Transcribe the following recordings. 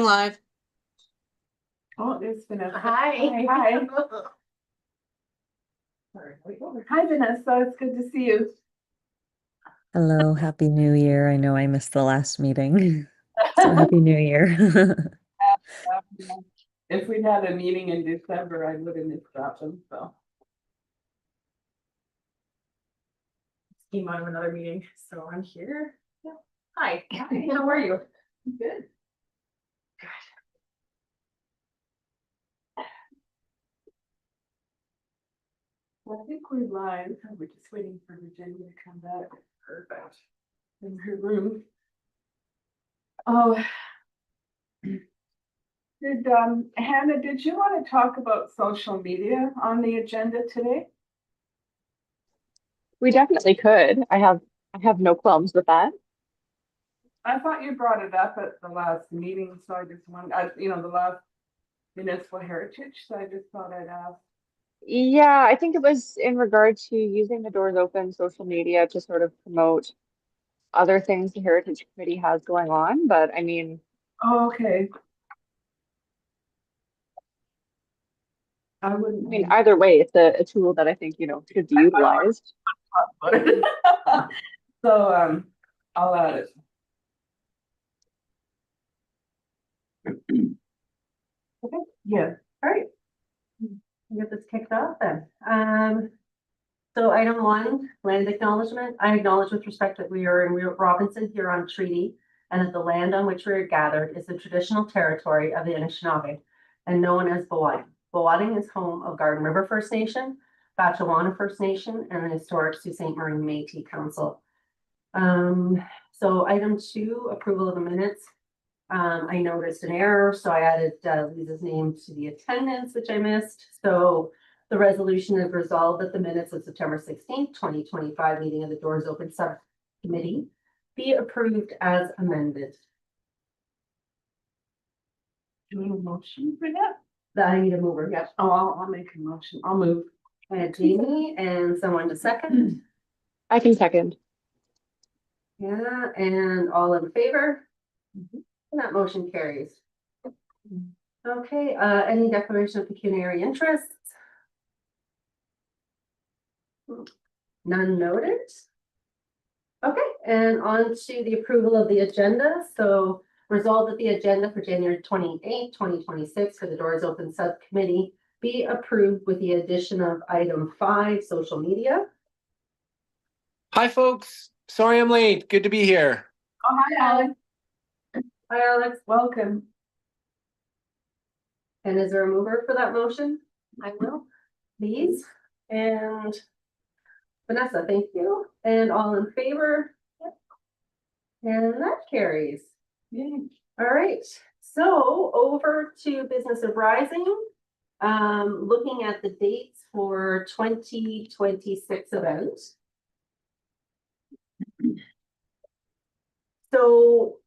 Going live. Oh, there's Vanessa. Hi. Hi. Hi, Vanessa. It's good to see you. Hello, Happy New Year. I know I missed the last meeting. So Happy New Year. If we'd had a meeting in December, I would have missed that one, so. Came out of another meeting, so I'm here. Yeah. Hi. Hi. How are you? Good. Well, I think we're live. We're just waiting for Virginia to come back. Perfect. In her room. Oh. Did, Hannah, did you want to talk about social media on the agenda today? We definitely could. I have no qualms with that. I thought you brought it up at the last meeting, so I just wanted, the last municipal heritage, so I just thought I'd ask. Yeah, I think it was in regard to using the Doors Open social media to sort of promote other things the Heritage Committee has going on. But I mean, Oh, okay. I I wouldn't. mean, either way, it's a tool that I think, should be utilized. So, I'll add it. Okay. Yeah. All right. We'll get this kicked off then. So item 1, land acknowledgement. I acknowledge with respect that we are in Robinson Huron Treaty and that the land on which we are gathered is the traditional territory of the Anishinaabe and known as Bowading. Bowading is home of Garden River First Nation, Batchewana First Nation, and the historic Sault Ste. Marie Métis Council. So item 2, approval of the minutes. I noticed an error, so I added Lisa's name to the attendance, which I missed. So the resolution is resolved that the minutes of September 16th, 2025 meeting of the Doors Open Subcommittee be approved as amended. Do you want a motion for that? I need a mover, yes. Oh, I'll make a motion. I'll move. I had Jamie and someone to second. I can second. Yeah, and all in favor? And that motion carries. Okay, any declaration of pecuniary interests? None noted. Okay, and on to the approval of the agenda. So resolved that the agenda for January 28th, 2026 for the Doors Open Subcommittee be approved with the addition of item 5, social media. Hi, folks. Sorry I'm late. Good to be here. Oh, hi, Alex. Hi, Alex. Welcome. And is there a mover for that motion? I will. Please. And Vanessa, thank you. And all in favor? Yep. And that carries. Yay. All right. So over to Business of Rising. Looking at the dates for 2026 events. So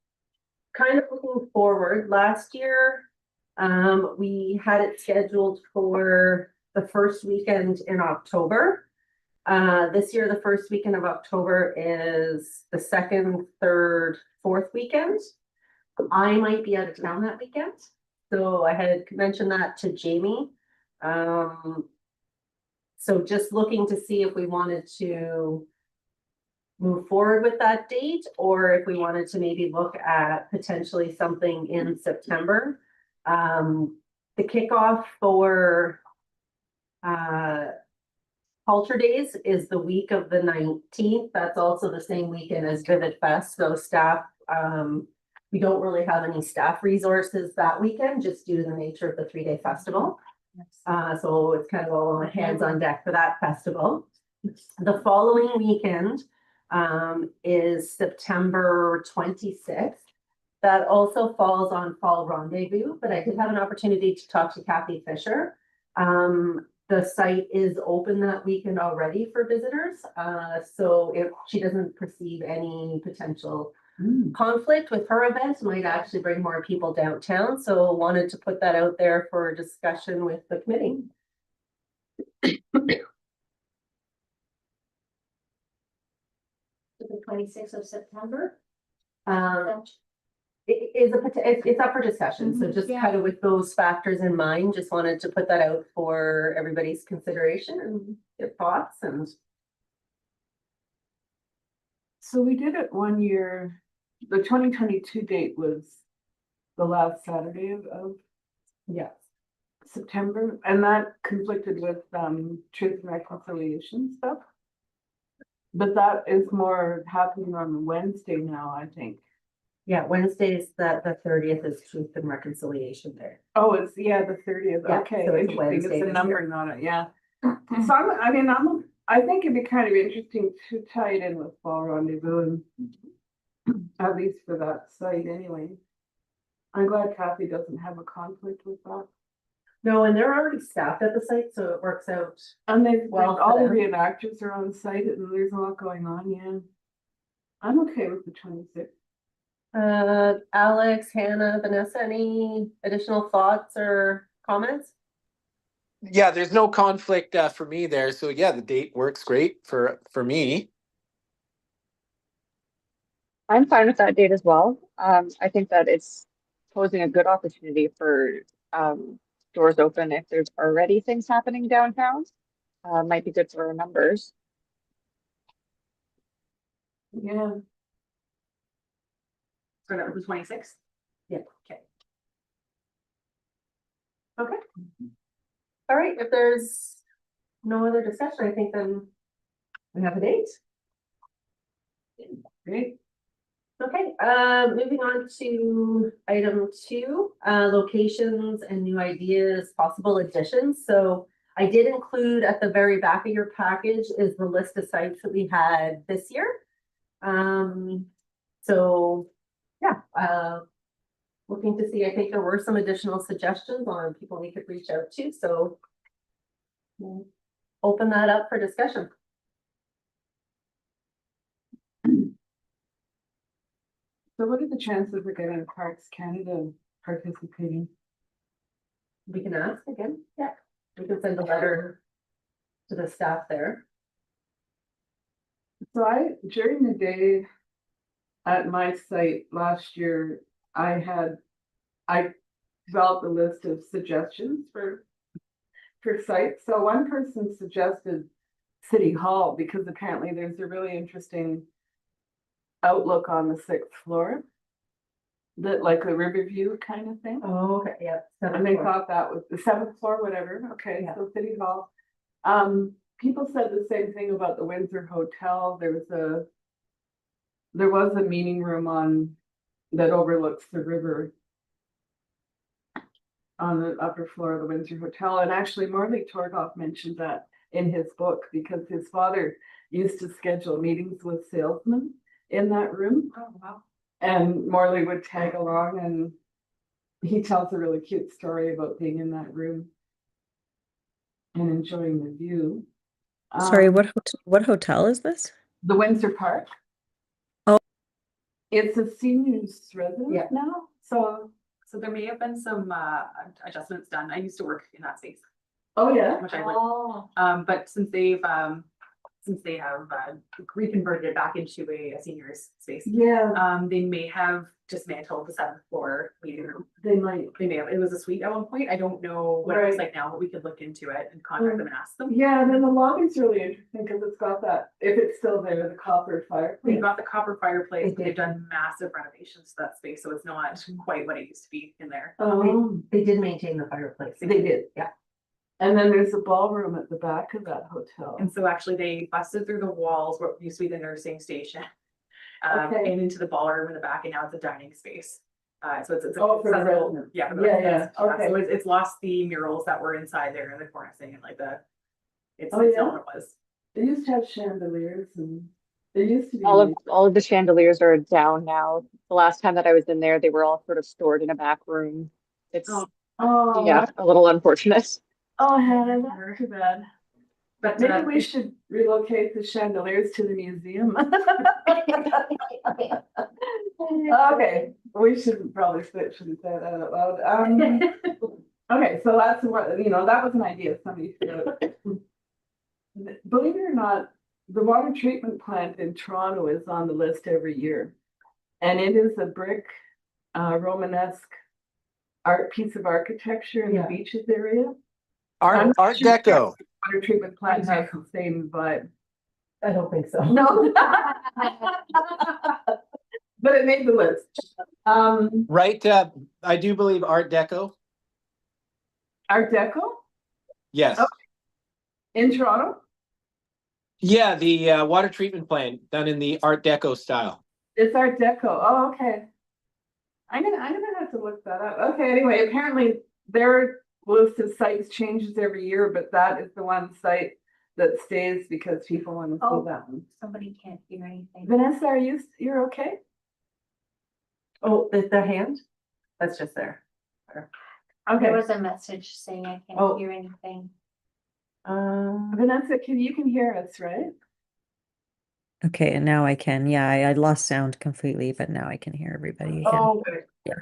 kind of looking forward, last year, we had it scheduled for the first weekend in October. This year, the first weekend of October is the second, third, fourth weekend. I might be out of town that weekend. So I had mentioned that to Jamie. So just looking to see if we wanted to move forward with that date, or if we wanted to maybe look at potentially something in September. The kickoff for Culture Days is the week of the 19th. That's also the same weekend as Vivid Fest. So staff, we don't really have any staff resources that weekend, just due to the nature of the 3-day festival. So it's kind of all hands on deck for that festival. The following weekend is September 26th. That also falls on Fall Rendezvous, but I did have an opportunity to talk to Kathy Fisher. The site is open that weekend already for visitors. So if she doesn't perceive any potential conflict with her event, might actually bring more people downtown. So wanted to put that out there for discussion with the committee. The 26th of September. It's up for discussion, so Mhm, just yeah. kind of with those factors in mind, just wanted to put that out for everybody's consideration and your thoughts and. So we did it one year, the 2022 date was the last Saturday of Yeah. September, and that conflicted with truth and reconciliation stuff. But that is more happening on Wednesday now, I think. Yeah, Wednesdays, the 30th is Truth and Reconciliation Day. Oh, it's, yeah, the 30th, Yeah, okay, so it's interesting, Wednesday it's a this number, year. not a, yeah. So I think it'd be kind of interesting to tie it in with Fall Rendezvous and at least for that site anyway. I'm glad Kathy doesn't have a conflict with that. No, and they're already staffed at the site, so it works out. And they've, Well, all the for them. reenactors are on site and there's a lot going on, yeah. I'm okay with the 26th. Alex, Hannah, Vanessa, any additional thoughts or comments? Yeah, there's no conflict for me there. So yeah, the date works great for me. I'm fine with that date as well. I think that it's posing a good opportunity for doors open if there's already things happening downtown. Might be good for our numbers. Yeah, So that was the 26th? Yeah. Okay. Okay. All right, if there's no other discussion, I think then we have a date. great. Okay, moving on to item 2, locations and new ideas, possible additions. So I did include at the very back of your package is the list of sites that we had this year. So yeah, looking to see, I think there were some additional suggestions on people we could reach out to, so we'll open that up for discussion. So what are the chances of getting Parks Canada participating? We can ask again, yeah, we can send a letter to the staff there. So during the day at my site last year, I developed a list of suggestions for sites. So one person suggested City Hall because apparently there's a really interesting outlook on the 6th floor. That like a river view kind of thing. Oh, okay, yeah. And they thought that was the 7th floor, whatever. Okay, Yeah. so City Hall. People said the same thing about the Windsor Hotel. There was a meeting room that overlooks the river on the upper floor of the Windsor Hotel. And actually Morley Torgoff mentioned that in his book because his father used to schedule meetings with salesmen in that room. Oh, wow. And Morley would tag along and he tells a really cute story about being in that room and enjoying the view. Sorry, what hotel is this? The Windsor Park. Oh. It's a seniors Yeah. residence now, so. So there may have been some adjustments done. I used to work in that space. Oh, yeah. Which I would- Oh. But since they have reconverted it back into a seniors space, Yeah, they may have dismantled the 7th floor meeting room. they might. They may have, it was a suite at one point. I don't know what it looks Right. like now, but we could look into it and contact them and ask them. Yeah, and then the lobby's really interesting because it's got that, if it's still there, the copper They've fireplace. got the copper fireplace, They but they've did. done massive renovations to that space, so it's not quite what it used to be in there. They did maintain the fireplace. They did. Yeah. And then there's a ballroom at the back of that hotel. And so actually they busted through the walls, what used to be the nursing station. Okay. And into the ballroom in the back, and now it's a dining space. So it's. Oh, for the accessible- residents. Yeah. for the Yeah, residents. yeah, okay. So it's lost the murals that were inside there in the corner thing and like it's Oh, it's yeah? not what it was. They used to have chandeliers and there used to be. All of the chandeliers are down now. The last time that I was in there, they were all sort of stored in a back room. It's Oh, yeah, a little unfortunate. Oh, Hannah, that's too bad. But Maybe we should relocate the chandeliers to the museum. Okay, we shouldn't probably shouldn't say that out loud. Okay, so that's what, that was an idea somebody threw out. Believe it or not, the water treatment plant in Toronto is on the list every year. And it is a brick Romanesque art piece of architecture in the Yeah. beaches area. Art, I'm not Art sure if Deco. Water treatment plant has the same vibe. I don't think so. No. But it made the list. Right, I do believe Art Deco. Art Deco Yes. Oh. in Toronto. Yeah, the water treatment plant done in the Art Deco style. It's Art Deco. Oh, okay. I'm gonna have to look that up. Okay, anyway, apparently their list of sites changes every year, but that is the one site that stays because people want to Oh. see that one. Somebody can't hear anything. Vanessa, you're okay? Oh, the hand? That's just there. There Okay, was a message saying I Oh. can't hear anything. Vanessa, you can hear us, right? Okay, and now I can. Yeah, I lost sound completely, but now I can hear everybody again. Oh, Yeah.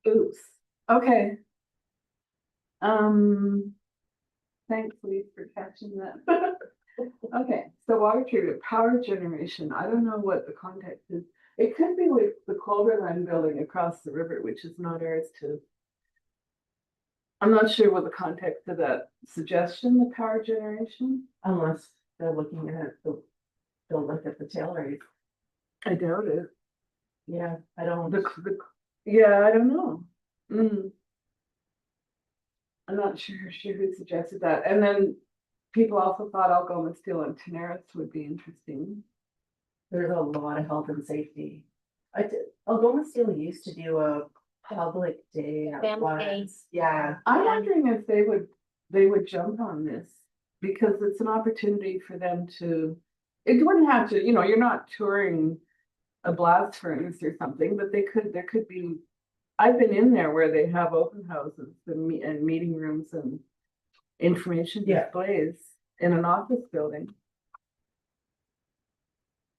oops. Okay. Thanks, Lee, for catching that. Okay, so water treatment, power generation. I don't know what the context is. It could be with the Cloverland building across the river, which is not ours too. I'm not sure what the context of that suggestion, the power generation. Unless they're looking at don't look at the tail race. I doubt it. Yeah, I don't. Yeah, I don't know. I'm not sure who suggested that. And then people also thought Algoma Steel and Tenaris would be interesting. There's a lot of health and safety. Algoma Steel used to do a public day. at Family day. once. Yeah, I'm Yeah. wondering if they would jump on this because it's an opportunity for them to, it wouldn't have to, you're not touring a blast furnace or something, but there could be, I've been in there where they have open houses and meeting rooms and information Yeah. displays in an office building.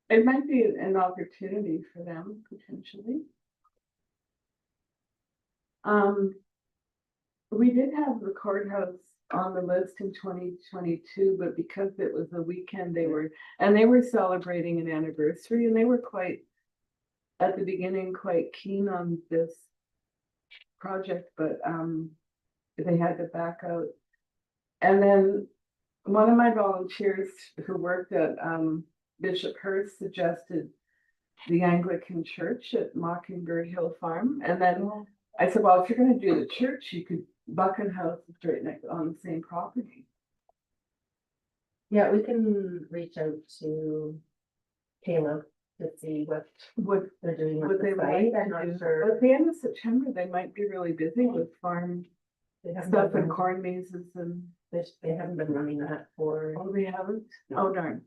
It might be an opportunity for them potentially. We did have the courthouse on the list in 2022, but because it was a weekend, they were celebrating an anniversary and they were at the beginning, quite keen on this project, but they had to back out. And then one of my volunteers who worked at Bishop Hurst suggested the Anglican Church at Mockingbird Hill Farm. And then I said, well, if you're going to do the church, you could Buchan House is right next on the same property. yeah, we can reach out to Caleb to see what they're doing with What the they site. like I'm to do. not sure. At the end of September, they might be really busy with farm They haven't stuff been- and corn mazes and. They haven't been running that for. Oh, they haven't? No. Oh, darn.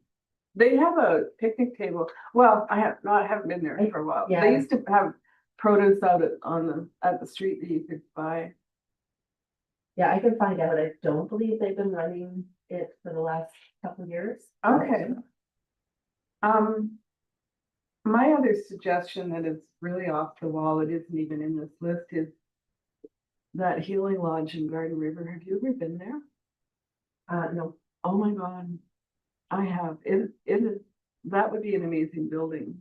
They have a picnic table. Well, I haven't been there for a while. Yeah. They used to have produce out at the street that you could buy. Yeah, I can find out. I don't believe they've been running it for the last couple of years. Okay. My other suggestion that is really off the wall, it isn't even in this list, is that Healing Lodge in Garden River. Have you ever been there? No, Oh my God, I have. It is, that would be an amazing building.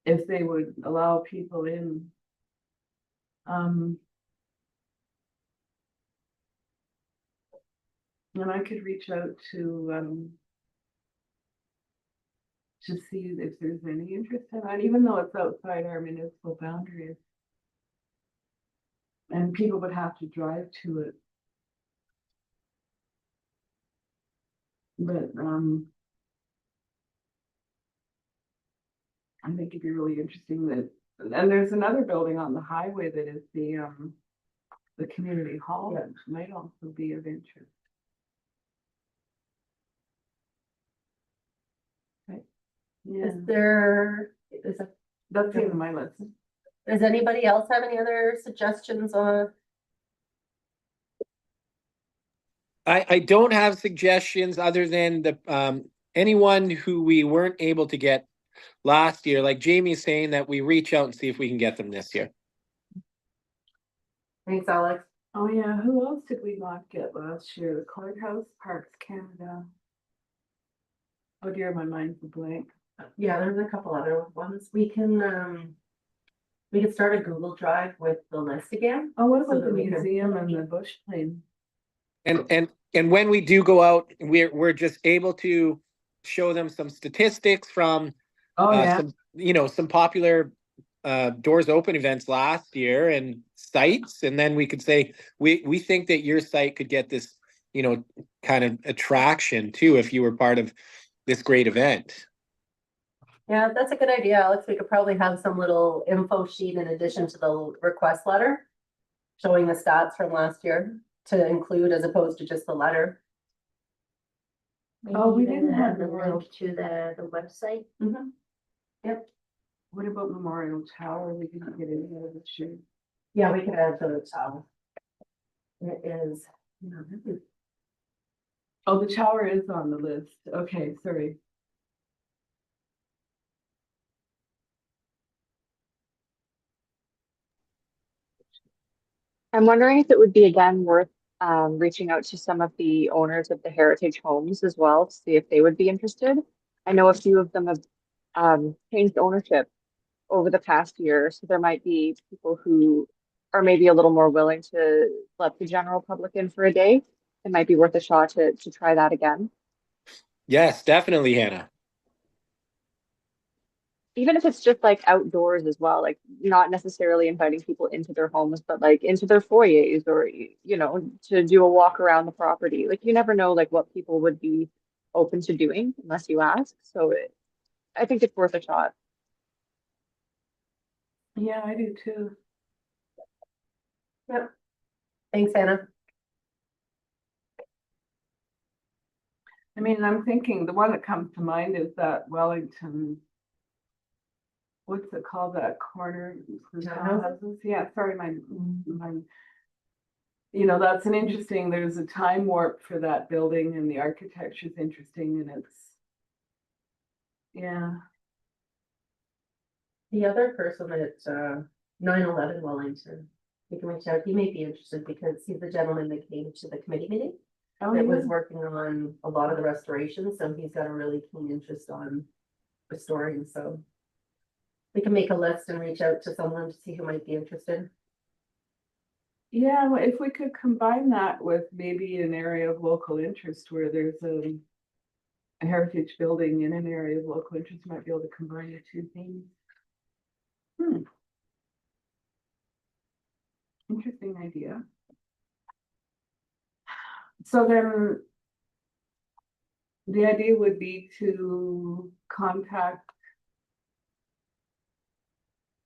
If they would allow people in. And I could reach out to see if there's any interest in that, even though it's outside our municipal boundaries. And people would have to drive to it. But I think it'd be really interesting that, and there's another building on the highway that is the community hall, Yeah. which might also be of interest. Okay. Yeah, that's the end of my list. Does anybody else have any other suggestions on? I don't have suggestions other than anyone who we weren't able to get last year, like Jamie's saying that we reach out and see if we can get them this year. Thanks, Alex. Oh yeah, who else did we not get last year? The Courthouse, Parks Canada. Oh dear, my mind's a blank. Yeah, there's a couple other ones. We can, We could start a Google Drive with the list again. Oh, what So about the that we can- museum and the bush plane? And when we do go out, we're just able to show them some statistics from Oh, yeah. some, some popular doors open events last year and sites, and then we could say, we think that your site could get this, kind of attraction too, if you were part of this great event. Yeah, that's a good idea, Alex. We could probably have some little info sheet in addition to the request letter. Showing the stats from last year to include as opposed to just the letter. Oh, we Maybe didn't have the Memorial. link to the website. What about Memorial Tower? We didn't get any of it, sure. Yeah, we could add the tower. It is. Oh, the tower is on the list. Okay, sorry. I'm wondering if it would be again worth reaching out to some of the owners of the heritage homes as well to see if they would be interested. I know a few of them have changed ownership over the past year, so there might be people who are maybe a little more willing to let the general public in for a day. It might be worth a shot to try that again. Yes, definitely, Hannah. Even if it's just like outdoors as well, like not necessarily inviting people into their homes, but like into their foyers or, to do a walk around the property. Like you never know like what people would be open to doing unless you ask. So I think it's worth a shot. Yeah, I do too. Yep. Thanks, Hannah. I mean, I'm thinking the one that comes to mind is that Wellington. What's it called, that corner? Townhouses? Yeah, sorry, my, that's an interesting, there's a time warp for that building and the architecture is interesting and it's. Yeah, The other person at 9/11 Wellington, we can reach out. He may be interested because he's the gentleman that came to the committee meeting. oh, That yeah. was working on a lot of the restorations, so he's got a really keen interest on restoring, so. We can make a list and reach out to someone to see who might be interested. Yeah, well, if we could combine that with maybe an area of local interest where there's a heritage building in an area of local interest, might be able to combine the two things. Interesting idea. So then the idea would be to contact.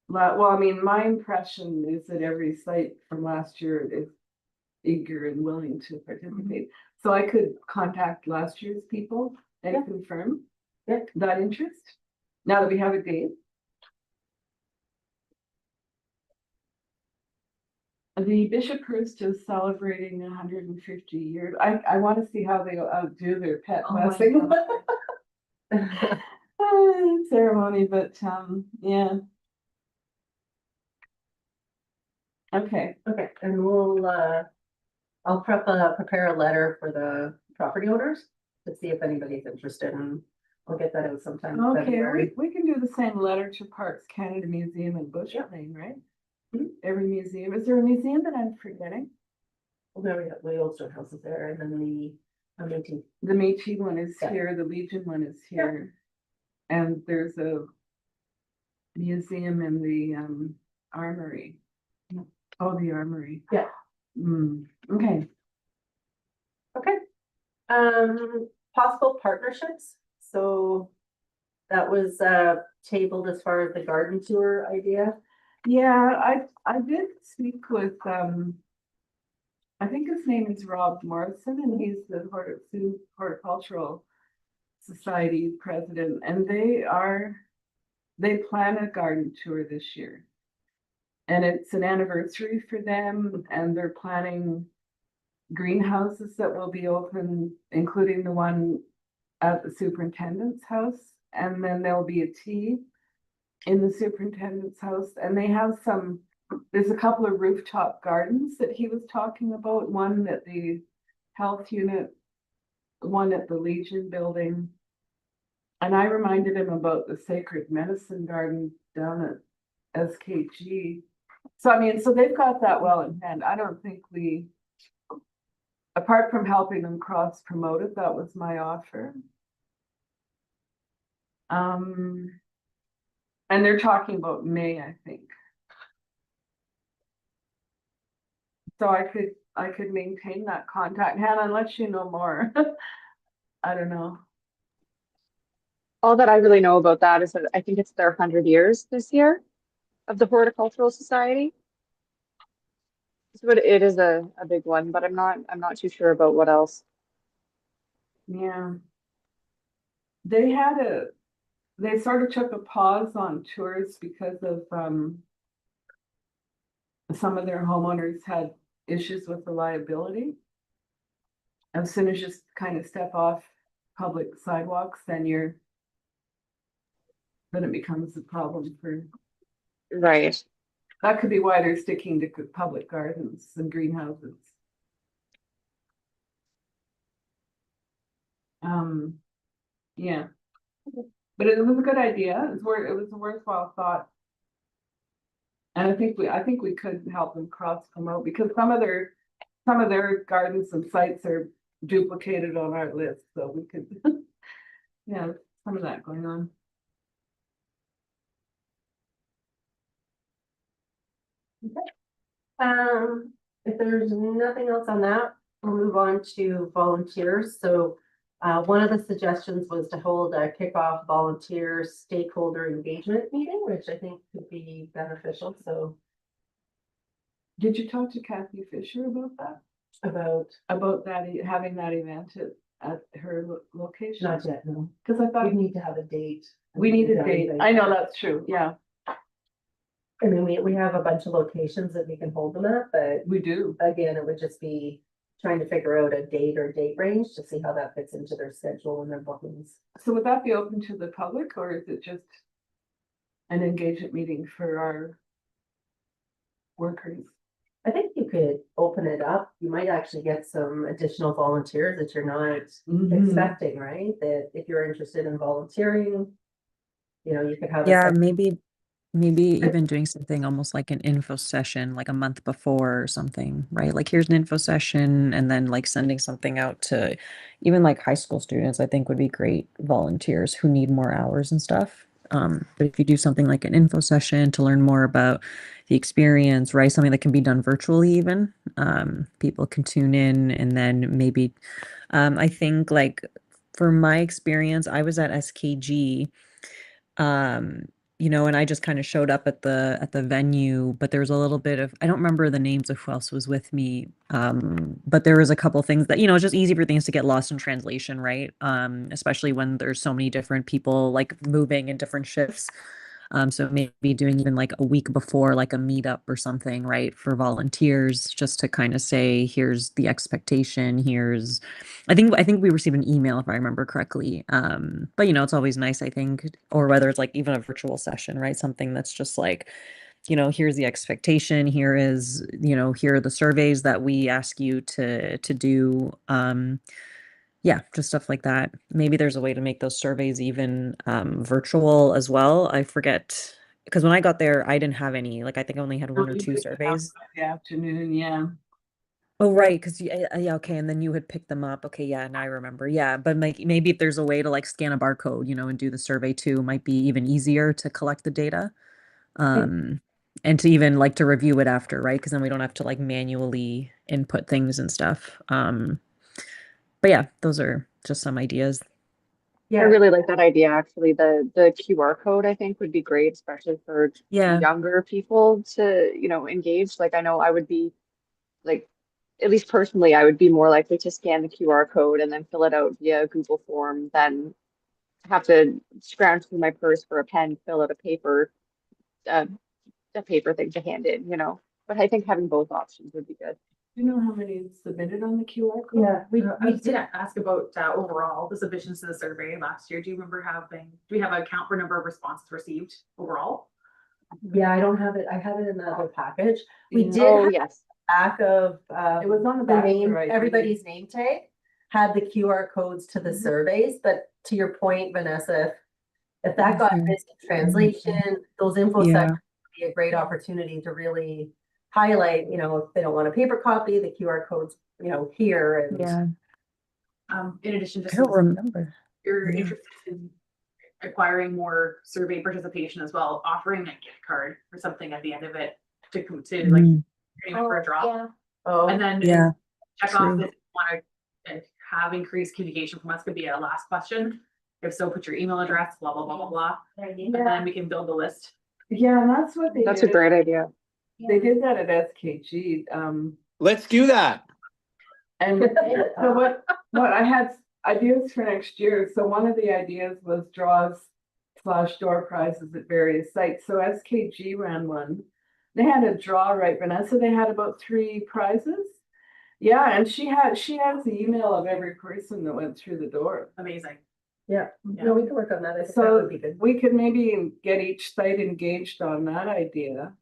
Well, I mean, my impression is that every site from last year is eager and willing to participate. So I could contact last year's people and Yeah. confirm Yeah. that interest, now that we have a date. The Bishopshurst is celebrating 150 years. I want to see how they outdo their pet Oh my blessing God. ceremony, but yeah. Okay. Okay, and I'll prepare a letter for the property owners to see if anybody's interested, and I'll get that out sometime in Okay, February. we can do the same letter to Parks Canada Museum and Bush Lane, right? Every museum. Is there a museum that I'm forgetting? Well, there we go, the old stone house is there, and then the meeting. The Métis one is Yeah. here, the Legion one is here. And there's a museum in the armory. Oh, the armory. Yeah. Okay. Okay. Possible partnerships, so that was tabled as far as the garden tour idea. Yeah, I did speak with I think his name is Rob Morrison and he's the Horticultural Society president, and they plan a garden tour this year. And it's an anniversary for them, and they're planning greenhouses that will be open, including the one at the superintendent's house. And then there'll be a tea in the superintendent's house, and they have there's a couple of rooftop gardens that he was talking about, one at the health unit, one at the Legion building. And I reminded him about the Sacred Medicine Garden down at SKG. So I mean, so they've got that well in hand. I don't think we, apart from helping them cross promote it, that was my offer. And they're talking about May, I think. So I could maintain that contact, Hannah, unless you know more. I don't know. All that I really know about that is that I think it's their 100 years this year of the Horticultural Society. So it is a big one, but I'm not too sure about what else. Yeah. They sort of took a pause on tours because of some of their homeowners had issues with the liability. As soon as you kind of step off public sidewalks, then it becomes a problem for, Right. that could be why they're sticking to public gardens and greenhouses. Yeah. But it was a good idea. It was a worthwhile thought. And I think we could help them cross promote because some of their gardens and sites are duplicated on our list, so we could, yeah, some of that going on. If there's nothing else on that, we'll move on to volunteers. So one of the suggestions was to hold a kickoff volunteer stakeholder engagement meeting, which I think could be beneficial. So Did you talk to Kathy Fisher about that? About that, having that event at her location? not yet, no. Because I We thought need to have a date. we need a date. I know that's true. Yeah, I mean, we have a bunch of locations that we can hold them at, but we do. again, it would just be trying to figure out a date or date range to see how that fits into their schedule and their bookings. So would that be open to the public or is it just an engagement meeting for our workers? I think you could open it up. You might actually get some additional volunteers that you're not expecting, right? That if you're interested in volunteering, you could have. Yeah, maybe even doing something almost like an info session, like a month before or something, right? Like here's an info session and then like sending something out to even like high school students, I think would be great volunteers who need more hours and stuff. But if you do something like an info session to learn more about the experience, right? Something that can be done virtually even, people can tune in and then maybe, I think like for my experience, I was at SKG, and I just kind of showed up at the venue, but there was a little bit of, I don't remember the names of who else was with me. But there was a couple things that, it's just easy for things to get lost in translation, right? Especially when there's so many different people like moving in different shifts. So maybe doing even like a week before, like a meetup or something, right, for volunteers, just to kind of say, here's the expectation. I think we received an email if I remember correctly. But it's always nice, I think, or whether it's like even a virtual session, right? Something that's just like, here's the expectation. Here are the surveys that we ask you to do. Yeah, just stuff like that. Maybe there's a way to make those surveys even virtual as well. I forget, because when I got there, I didn't have any. Like I think I only had one or two surveys. The afternoon, yeah. Oh, right, because yeah, okay, and then you had picked them up. Okay, yeah, now I remember. Yeah, but like maybe if there's a way to like scan a barcode, and do the survey too, might be even easier to collect the data. And to even like to review it after, right? Because then we don't have to like manually input things and stuff. But yeah, those are just some ideas. I Yeah, really like that idea, actually. The QR code, I think, would be great, especially for Yeah. younger people to, engage. Like I know I would be like, at least personally, I would be more likely to scan the QR code and then fill it out via Google form than have to scrounge through my purse for a pen, fill out a paper thing to hand in, But I think having both options would be good. Do you know how many submitted on the QR code? yeah, We did ask about overall the submissions to the survey last year. Do you remember do we have a count for number of responses received overall? yeah, I don't have it. I have it in the other package. We did Oh, have yes. back of It was on the the back. of name, the right everybody's name tag had the QR codes to the Mhm. surveys, but to your point, Vanessa, if that got Mhm. missed in translation, those info Yeah. sections be a great opportunity to really highlight, you know, if they don't want a paper copy, the QR codes, you know, here and. Yeah, In addition to. I don't remember. You're Yeah. interested in acquiring more survey participation as well, offering a gift card or something at the end of it to like Mm, aim it for a draw. Yeah, Oh, And then Yeah, check off true. if you want to have increased communication from us could be a last question. If so, put your email address, blah, blah, blah, blah, blah, there you and go. then we can build a list. Yeah, and that's what they That's a did. great idea. They did that at SKG, Let's do that. and so what I had ideas for next year. So one of the ideas was draws / door prizes at various sites. So SKG ran one. They had a draw, right, Vanessa? They had about 3 prizes. Yeah, and she has the email of every person that went through the door. Amazing. yeah, no, we can work on that. I think that So would be good. we could maybe get each site engaged on that idea.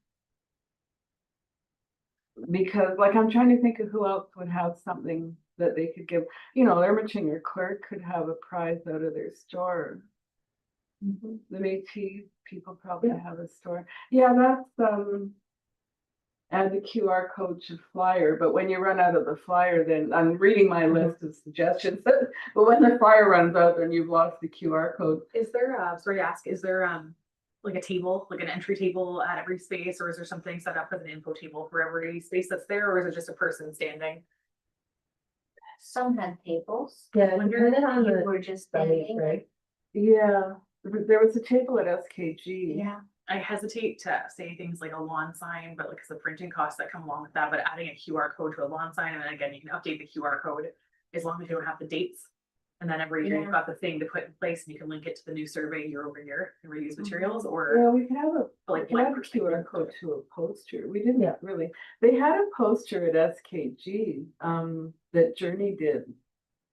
Because like, I'm trying to think of who else would have something that they could give, you know, Ermichinger Clerk could have a prize out of their store. The Métis people probably Yeah. have a store. Yeah, that's, add the QR code to flyer, but when you run out of the flyer, then I'm reading my list of suggestions. But when the flyer runs out, then you've lost the QR code. Is there, is there, like a table, like an entry table at every space, or is there something set up as an info table for every space that's there, or is it just a person standing? Some had tables. Yeah, When depending on You the were just site, standing. right? Yeah, there was a table at SKG. Yeah, I hesitate to say things like a lawn sign, but like, cause the printing costs that come along with that, but adding a QR code to a lawn sign, and then again, you can update the QR code as long as you don't have the dates. And then every year you've Yeah. got the thing to put in place and you can link it to the new survey year over year and reuse materials, or Yeah, we could have like we could have a blank QR code to a poster. We didn't Yeah. really, they had a poster at SKG, that Journey did.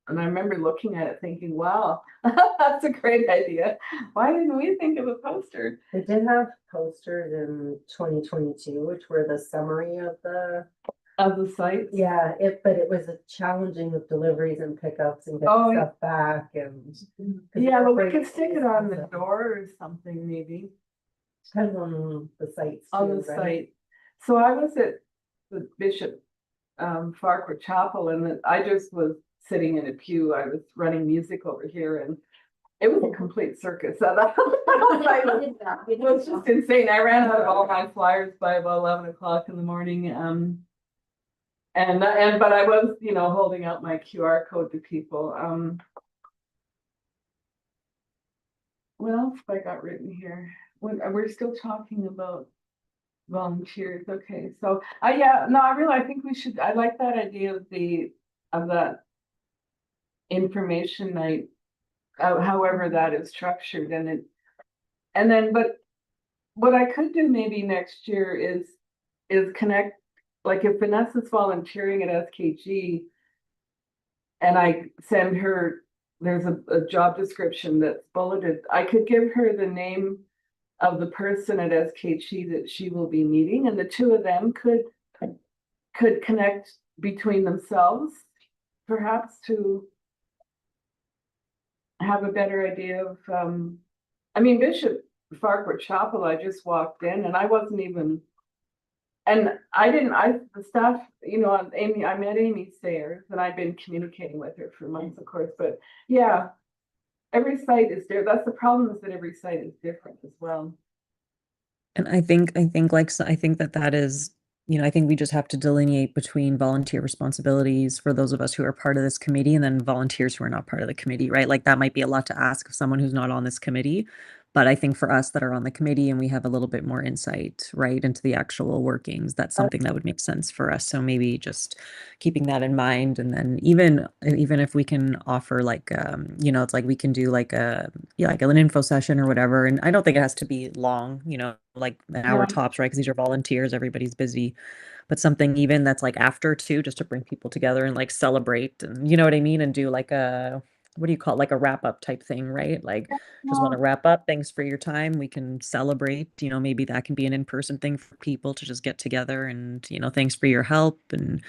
And I remember looking at it thinking, wow, that's a great idea. Why didn't we think of a poster? They did have posters in 2022, which were the summary of the, Of the sites? yeah, but it was a challenging with deliveries and pickups and Oh, getting yeah. stuff back and. Yeah, but we could stick it on the door or something maybe, Depends on the sites. on too, the right? site. So I was at the Bishop Farquhar Chapel, and I just was sitting in a pew. I was running music over here, and it was a complete circus. So that We did that. We it did was that. just insane. I ran out of all my flyers by about 11 o'clock in the morning. But I was, you know, holding out my QR code to people. What else have I got written here? We're still talking about volunteers. Okay, so yeah, no, I think we should. I like that idea of that information night, however that is structured, but what I could do maybe next year is connect, like if Vanessa's volunteering at SKG and I send her, there's a job description that's bulleted, I could give her the name of the person at SKG that she will be meeting, and the two of them could connect between themselves, perhaps, to have a better idea of, I mean, Bishop Farquhar Chapel, I just walked in and I wasn't even, and the staff, you know, I met Amy Sayers and I've been communicating with her for months, of course, but yeah, every site is there. That's the problem, is that every site is different as well. And I think that is, you know, I think we just have to delineate between volunteer responsibilities for those of us who are part of this committee and then volunteers who are not part of the committee, right? Like that might be a lot to ask of someone who's not on this committee. But I think for us that are on the committee and we have a little bit more insight, right, into the actual workings, that's something that would make sense for us. So maybe just keeping that in mind. And then even if we can offer like, you know, it's like we can do like like an info session or whatever. And I don't think it has to be long, you know, like an hour Yeah. tops, right? Because these are volunteers, everybody's busy. But something even that's like after too, just to bring people together and like celebrate and you know what I mean? And do like what do you call it? Like a wrap up type thing, right? Like just want to wrap up. Thanks for your time. We can celebrate, you know, maybe that can be an in-person thing for people to just get together and, you know, thanks for your help and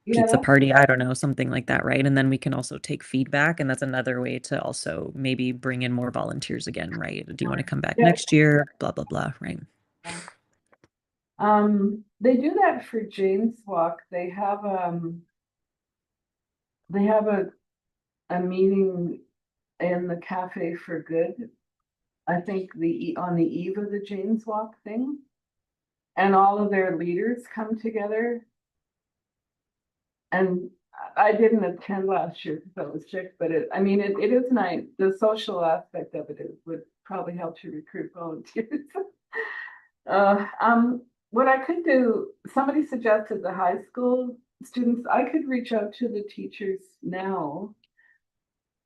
pizza Yeah. party. I don't know, something like that, right? And then we can also take feedback. And that's another way to also maybe bring in more volunteers again, right? Do you want to come back Yeah. next year? Blah, blah, blah, right? They do that for Jane's Walk. They have a meeting in the Cafe for Good. I think on the eve of the Jane's Walk thing. And all of their leaders come together. And I didn't attend last year because I was sick, but it is nice. The social aspect of it would probably help to recruit volunteers. What I could do, somebody suggested the high school students, I could reach out to the teachers now.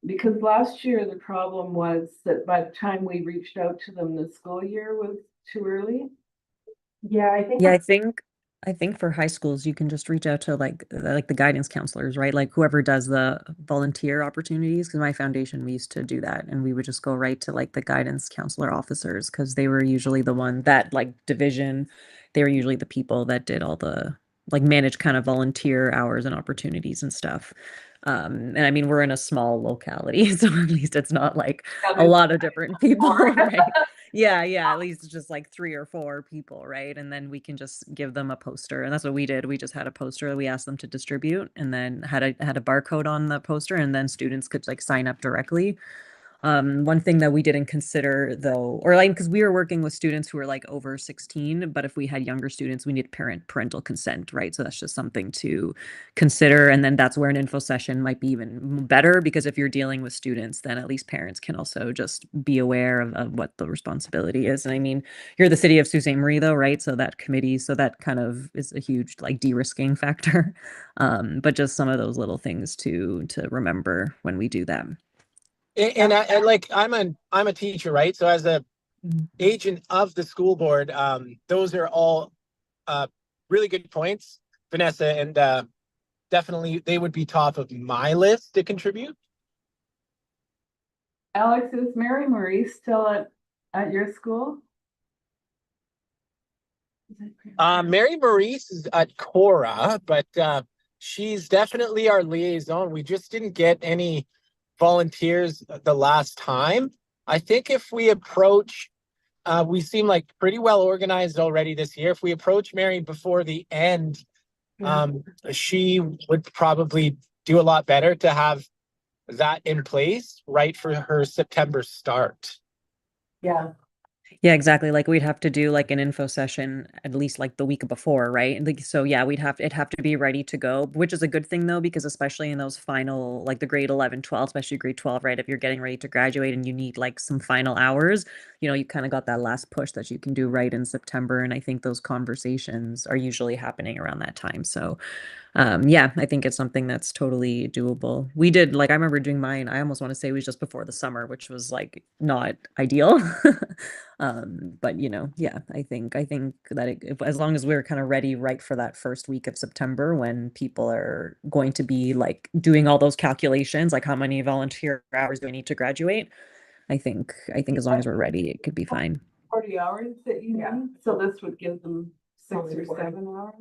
Because last year, the problem was that by the time we reached out to them, the school year was too early. Yeah, I think. Yeah, I think for high schools, you can just reach out to like the guidance counselors, right? Like whoever does the volunteer opportunities. Because my foundation, we used to do that, and we would just go right to like the guidance counselor officers because they were usually the one that like division. They were usually the people that did all the like manage kind of volunteer hours and opportunities and stuff. And I mean, we're in a small locality, so at least it's not like a lot of different people, right? Yeah, at least it's just like 3 or 4 people, right? And then we can just give them a poster. And that's what we did. We just had a poster that we asked them to distribute and then had a barcode on the poster and then students could like sign up directly. One thing that we didn't consider though, or like because we were working with students who were like over 16, but if we had younger students, we need parental consent, right? So that's just something to consider. And then that's where an info session might be even better because if you're dealing with students, then at least parents can also just be aware of what the responsibility is. And I mean, you're the city of Sault Ste. Marie though, right? So that committee, so that kind of is a huge like de-risking factor. But just some of those little things to remember when we do that. And I like I'm a teacher, right? So as a agent of the school board, those are all really good points, Vanessa, and definitely they would be top of my list to contribute. Alex, is Mary Marie still at your school? Mary Maurice is at Cora, but she's definitely our liaison. We just didn't get any volunteers the last time. I think if we approach, we seem like pretty well organized already this year. If we approach Mary before the end, she would probably do a lot better to have that in place right for her September start. Yeah, Yeah, exactly. Like we'd have to do like an info session at least like the week before, right? Like so yeah, it'd have to be ready to go, which is a good thing though, because especially in those final like the grade 11, 12, especially grade 12, right? If you're getting ready to graduate and you need like some final hours, you kind of got that last push that you can do right in September. And I think those conversations are usually happening around that time. So yeah, I think it's something that's totally doable. We did like I remember doing mine, I almost want to say it was just before the summer, which was like not ideal. But yeah, I think that as long as we're kind of ready right for that first week of September when people are going to be like doing all those calculations, like how many volunteer hours do I need to graduate? I think as long as we're ready, it could be fine. 40 hours that you Yeah. need, so this would give them 6 Only or 40. 7 hours.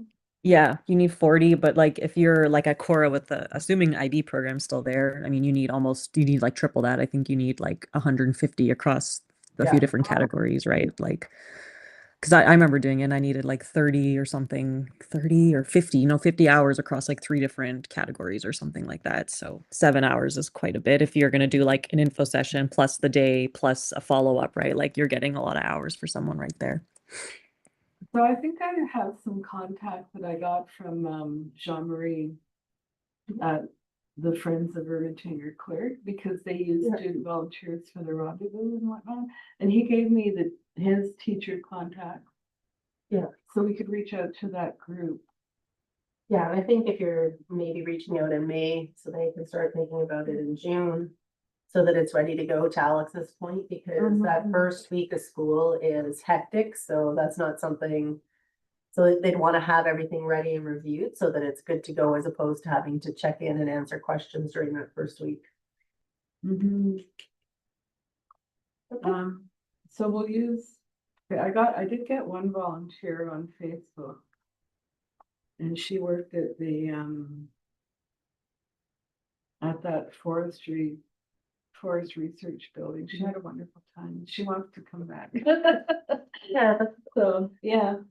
Yeah, you need 40, but like if you're like at Cora with the assuming IB program's still there, I mean you need like triple that. I think you need like 150 across a few Yeah. different categories, right? Like because I remember doing it and I needed like 30 or something, 30 or 50, 50 hours across like 3 different categories or something like that. So 7 hours is quite a bit if you're gonna do like an info session plus the day plus a follow-up, right? Like you're getting a lot of hours for someone right there. So I think I have some contact that I got from Jean-Marie at the Friends of Ermitanger Clerk because they use student volunteers for the rendezvous and whatnot. And he gave me his teacher contact. Yeah. So we could reach out to that group. Yeah, and I think if you're maybe reaching out in May, so they can start thinking about it in June. So that it's ready to go to Alex's point, because that Mhm. first week of school is hectic, so that's not something. So they'd want to have everything ready and reviewed so that it's good to go as opposed to having to check in and answer questions during that first week. Mhm. So we'll use, I did get one volunteer on Facebook. And she worked at at that forest research building. She had a wonderful time. She wants to come back. Yeah, So, yeah.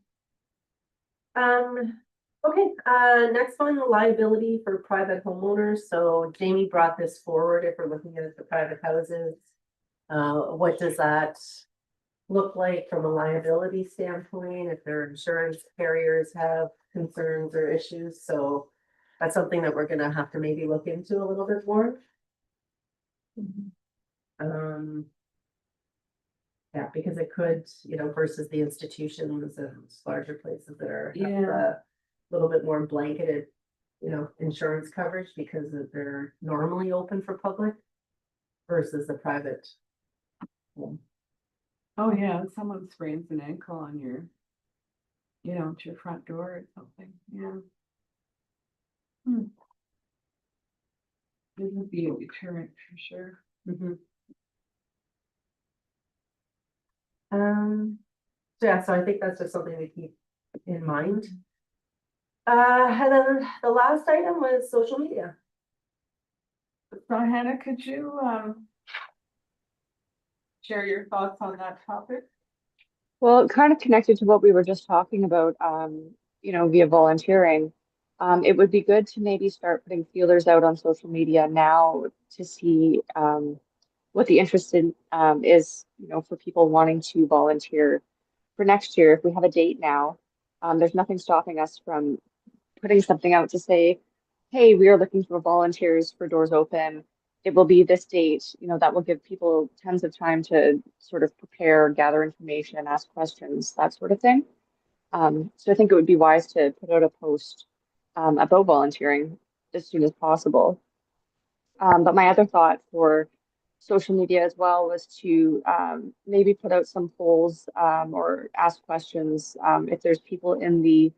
Okay, next one, liability for private homeowners. So Jamie brought this forward if we're looking at the private houses. What does that look like from a liability standpoint, if their insurance carriers have concerns or issues? So that's something that we're gonna have to maybe look into a little bit more. Yeah, because it could, versus the institutions and larger places that are have Yeah. a little bit more blanketed, insurance coverage because they're normally open for public versus the private. Oh, yeah, if someone sprains an ankle on your, at your front door or something, yeah. It would be a deterrent for sure. So yeah, so I think that's just something to keep in mind. And then the last item was social media. So Hannah, could you, share your thoughts on that topic? Well, kind of connected to what we were just talking about, via volunteering. It would be good to maybe start putting feelers out on social media now to see what the interest in is, for people wanting to volunteer for next year. If we have a date now, there's nothing stopping us from putting something out to say, hey, we are looking for volunteers for Doors Open. It will be this date, that will give people tons of time to sort of prepare, gather information, ask questions, that sort of thing. So I think it would be wise to put out a post about volunteering as soon as possible. But my other thought for social media as well was to maybe put out some polls or ask questions if there's people in the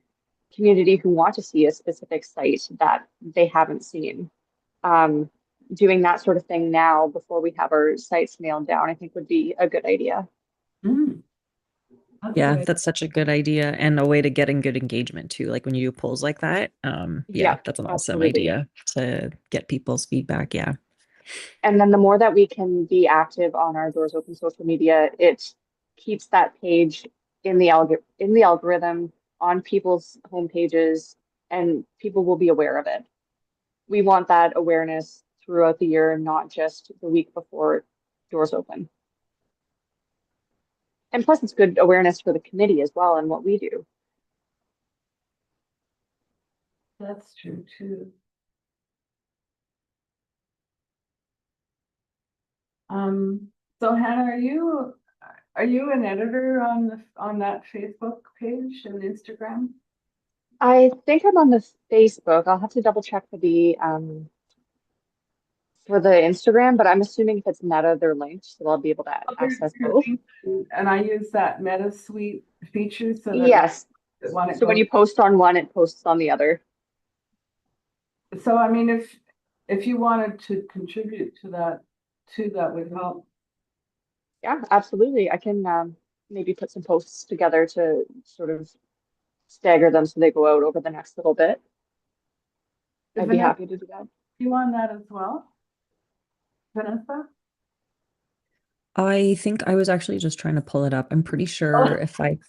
community who want to see a specific site that they haven't seen. Doing that sort of thing now before we have our sites nailed down, I think would be a good idea. Yeah, that's such a good idea and a way to get in good engagement too. Like when you do polls like that, Yeah, that's an awesome absolutely. idea to get people's feedback. Yeah. And then the more that we can be active on our Doors Open social media, it keeps that page in the algorithm on people's homepages, and people will be aware of it. We want that awareness throughout the year, not just the week before Doors Open. And plus, it's good awareness for the committee as well and what we do. That's true too. So Hannah, are you an editor on that Facebook page and Instagram? I think I'm on the Facebook. I'll have to double check for the Instagram, but I'm assuming if it's Meta, they're linked, so I'll be able to access both. And I use that Meta Suite feature so that Yes. when So when you post on one, it posts on the other. So I mean, if you wanted to contribute to that too, that would help. Yeah, absolutely. I can maybe put some posts together to sort of stagger them so they go out over the next little bit. I'd be happy to do that. You on that as well, Vanessa? I think I was actually just trying to pull it up. I'm pretty sure if I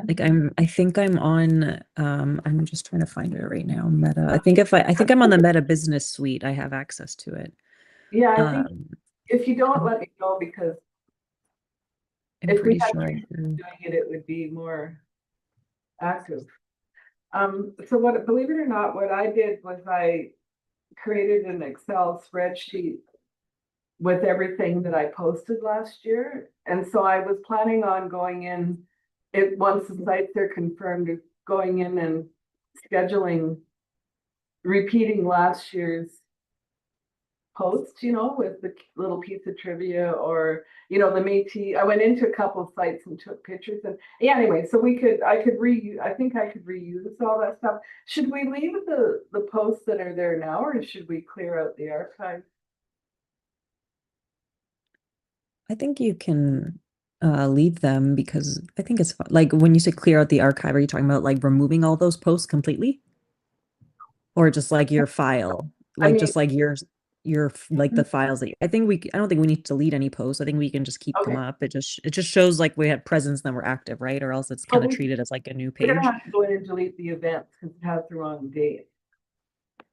think I'm on, I'm just trying to find it right now. Meta. I think I'm on the Meta Business Suite. I have access to it. Yeah, I think if you don't let me know, because I'm if we pretty had sure I people do. doing it, it would be more active. So believe it or not, what I did was I created an Excel spreadsheet with everything that I posted last year. And so I was planning on going in, once the sites are confirmed, going in and scheduling, repeating last year's post, with the little piece of trivia or, the Métis. I went into a couple of sites and took pictures, and yeah, anyway, so I could reuse all that stuff. Should we leave the posts that are there now, or should we clear out the archive? I think you can leave them because I think it's fun. Like when you say clear out the archive, are you talking about like removing all those posts completely? Or just like your file? Like just like your like the files that I think I don't think we need to delete any posts. I think we can just keep them Okay. up. It just shows like we had presence, then we're active, right? Or else it's Oh, kind of we- treated as like a new We don't page. have to go in and delete the events because it has the wrong date.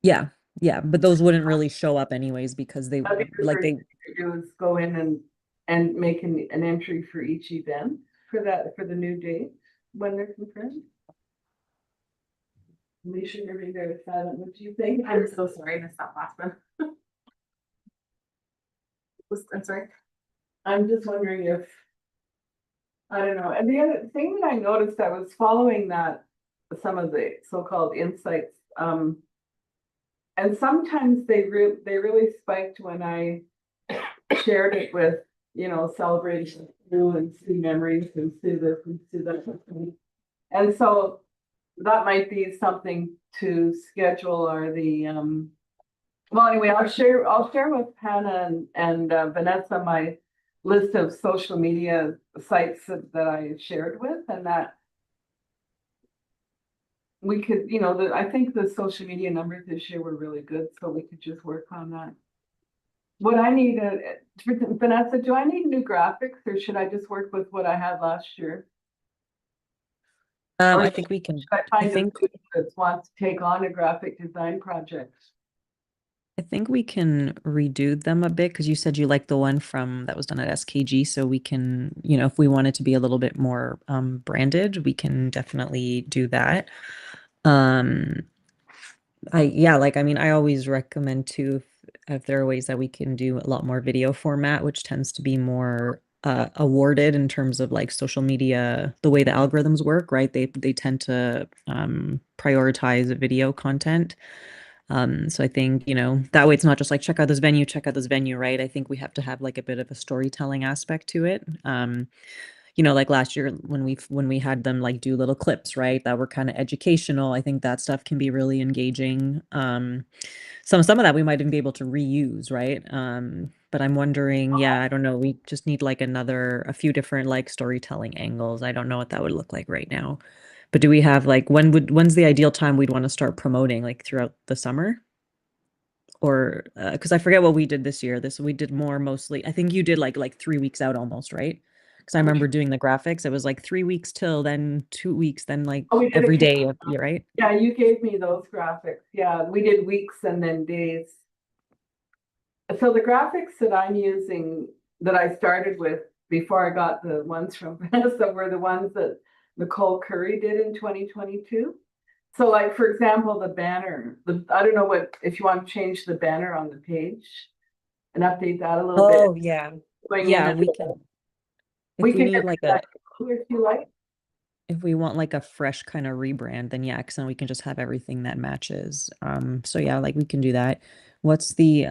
Yeah, yeah, but those wouldn't really show up anyways because they I think the like first they thing to do is go in and make an entry for each event for the new date when they're confirmed. Alicia, you're being very silent. What do you think? I'm so sorry, I missed that last one. I'm sorry. I'm just wondering if, I don't know, and the other thing that I noticed, I was following that, some of the so-called insights, and sometimes they really spiked when I shared it with, celebrating Sue and Sue memories and Sue this and Sue that. And so that might be something to schedule or well, anyway, I'll share with Hannah and Vanessa my list of social media sites that I shared with, and that we could, I think the social media numbers this year were really good, so we could just work on that. What I need, Vanessa, do I need new graphics or should I just work with what I had last year? I Or think we can. should I find a think- group that wants to take on a graphic design project? I think we can redo them a bit because you said you liked the one that was done at SKG, so we can, if we want it to be a little bit more branded, we can definitely do that. I always recommend too if there are ways that we can do a lot more video format, which tends to be more awarded in terms of like social media, the way the algorithms work, right? They tend to prioritize video content. So I think, that way it's not just like check out this venue, right? I think we have to have like a bit of a storytelling aspect to it. Like last year when we had them like do little clips, right? That were kind of educational. I think that stuff can be really engaging. Some of that we might even be able to reuse, right? But I'm wondering, I don't know, we just need like a few different like storytelling angles. I don't know what that would look like right now. But do we have like when's the ideal time we'd want to start promoting, like throughout the summer? Or because I forget what we did this year. We did more mostly. I think you did like 3 weeks out almost, right? Because I remember doing the graphics. It was like 3 weeks till, then 2 weeks, then like Oh, we did every it. day of year, right? Yeah, you gave me those graphics. Yeah, we did weeks and then days. So the graphics that I'm using, that I started with before I got the ones from Vanessa, were the ones that Nicole Curry did in 2022. So like, for example, the banner, I don't know if you want to change the banner on the page and update that a little bit. Oh, yeah. Going Yeah, in we and- can. We If we can need get like that if you like. if we want like a fresh kind of rebrand, then yeah, because then we can just have everything that matches. So yeah, like we can do that. What's the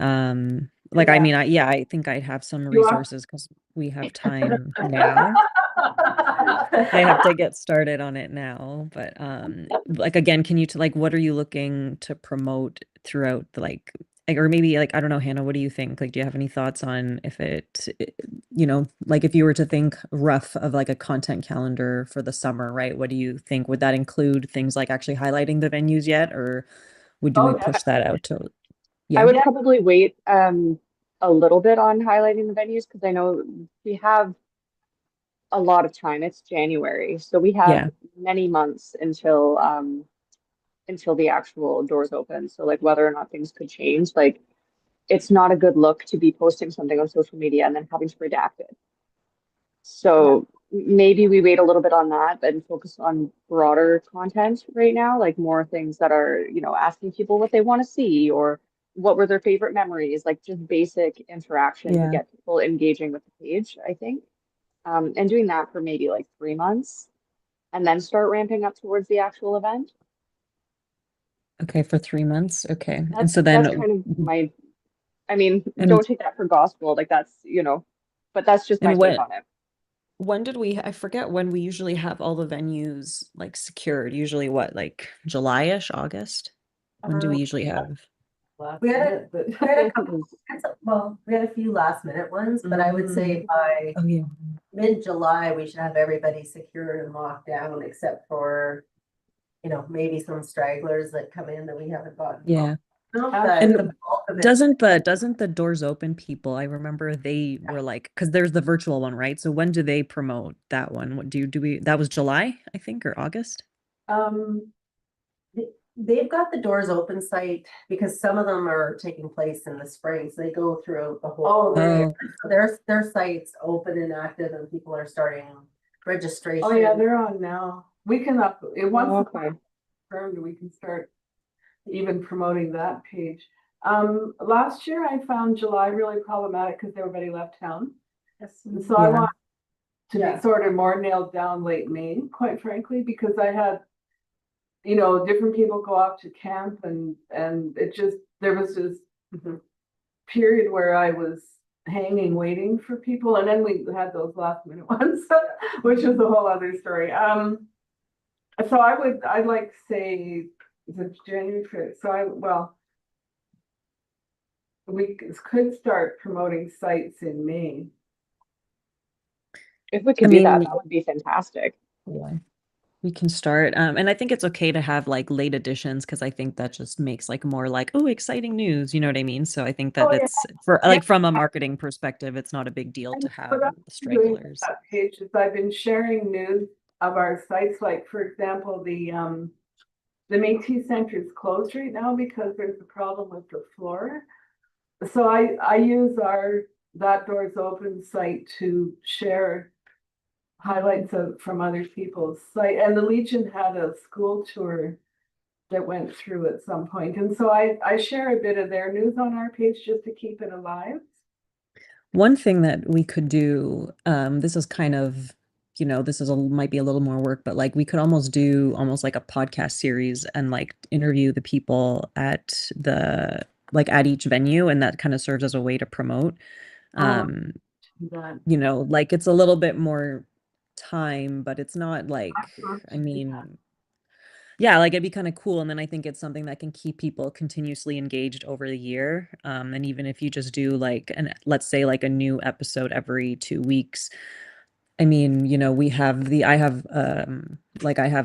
like I Yeah. mean I think I'd have some You want- resources because we have time now. I have to get started on it now, but like again, can you like what are you looking to promote throughout the like or maybe like I don't know, Hannah, what do you think? Like do you have any thoughts on if like if you were to think rough of like a content calendar for the summer, right? What do you think? Would that include things like actually highlighting the venues yet, or do Oh, we yeah. push that out to I would Yeah. probably wait a little bit on highlighting the venues because I know we have a lot of time. It's January, so we have Yeah. many months until the actual doors open. So like whether or not things could change, like it's not a good look to be posting something on social media and then having to redact it. So maybe we wait a little bit on that and focus on broader content right now, like more things that are, asking people what they want to see or what were their favorite memories, like just basic interaction to Yeah. get people engaging with the page, I think. And doing that for maybe like 3 months and then start ramping up towards the actual event. Okay, for 3 months. Okay. And That's so then kind of my, I mean, And- don't take that for gospel, like that's, but that's just my And take on it. when did I forget when we usually have all the venues like secured? Usually what, like July-ish, August? When do we usually have? Last We had a- minute, but- we had a couple, well, we had a few last minute ones, but I would say by Oh, yeah. mid-July, we should have everybody secured and locked down except for, maybe some stragglers that come in that we haven't gotten. Yeah. But And- the bulk of open. Doesn't the Doors Open people, I remember they were like, because there's the virtual one, right? So when do they promote that one? What do we, that was July, I think, or August? They've got the Doors Open site because some of them are taking place in the spring, so they go throughout the whole. Oh, Oh, Their site's open and active and people are starting registration. Oh, yeah, they're on now. We can once it's Okay. confirmed, we can start even promoting that page. Last year I found July really problematic because everybody left town. And so I Yeah. want to Yeah. be sort of more nailed down late May, quite frankly, because I had, different people go off to camp and it just, there was this period where I was hanging, waiting for people. And then we had those last minute ones, which is a whole other story. So I'd like to say the January 5th. We could start promoting sites in May. If we I could do that, mean, that would be fantastic. yeah, we can start. And I think it's okay to have like late editions because I think that just makes like more like, oh, exciting news. You know what I mean? So I think that Oh, yeah. it's for Yeah. like from a marketing perspective, it's not a big deal to have What the I've been doing stragglers. with that page is I've been sharing news of our sites, like for example, the Métis Center is closed right now because there's a problem with the floor. So I use that Doors Open site to share highlights from other people's site. And the Legion had a school tour that went through at some point. And so I share a bit of their news on our page just to keep it alive. One thing that we could do, this is kind of, this is might be a little more work, but like we could almost do almost like a podcast series and like interview the people at at each venue, and that kind of serves as a way to promote. That Like it's a little bit more time, but it's not like, I mean, yeah, like it'd be kind of cool. And then I think it's something that can keep people continuously engaged over the year. And even if you just do like let's say like a new episode every 2 weeks. I mean, I have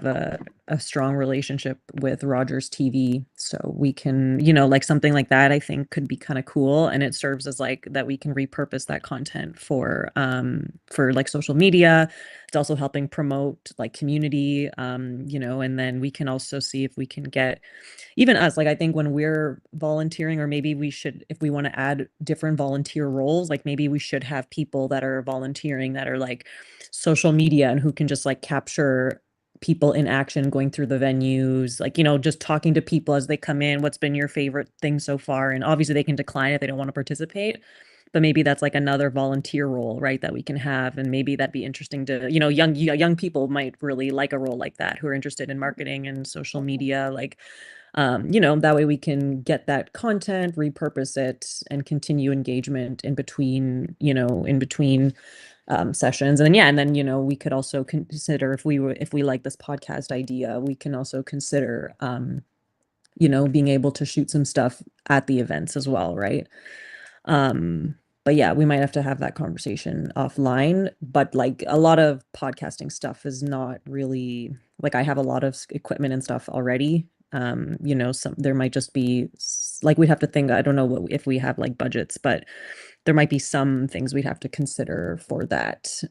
a strong relationship with Rogers TV. So we can, like something like that I think could be kind of cool. And it serves as like that we can repurpose that content for like social media. It's also helping promote like community, and then we can also see if we can get even us, like I think when we're volunteering, or maybe we should, if we want to add different volunteer roles, like maybe we should have people that are volunteering that are like social media and who can just like capture people in action going through the venues, like, just talking to people as they come in, what's been your favorite thing so far? And obviously they can decline if they don't want to participate. But maybe that's like another volunteer role, right, that we can have. And maybe that'd be interesting to, young people might really like a role like that who are interested in marketing and social media, like that way we can get that content, repurpose it, and continue engagement in between sessions. And then we could also consider if we like this podcast idea, we can also consider being able to shoot some stuff at the events as well, right? But yeah, we might have to have that conversation offline. But like a lot of podcasting stuff is not really like I have a lot of equipment and stuff already. There might just be like we'd have to think, I don't know if we have like budgets, but there might be some things we'd have to consider for that.